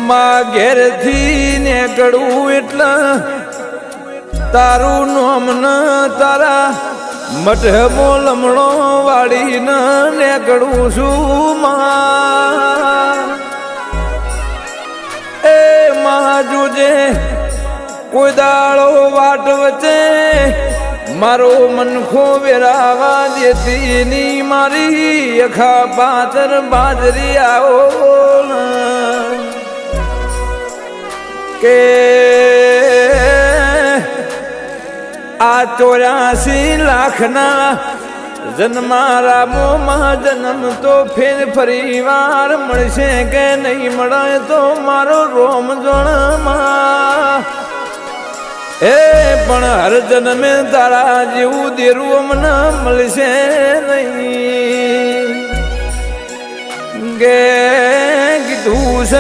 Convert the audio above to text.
માં ઘેરથી નીકળું એટલે તારું નામ ન તારા મઢમો લમણો વાળીને નીકળું છું માં એ માં જોજે કોઈ દાળો વાટ વચ્ચે મારો મનખો વેરાવા દેતી ની મારી અખા પાતર બાજરી આવો કે આ 84 લાખના જન્મારા મોમાં જન્મ તો ફેર ફરી વાર મળશે કે નહીં મળે તો મારો રોમ જોણમાં એ પણ હર જન્મે તારા જેવું દેરું મને મળશે નહીં ગે કીધું છે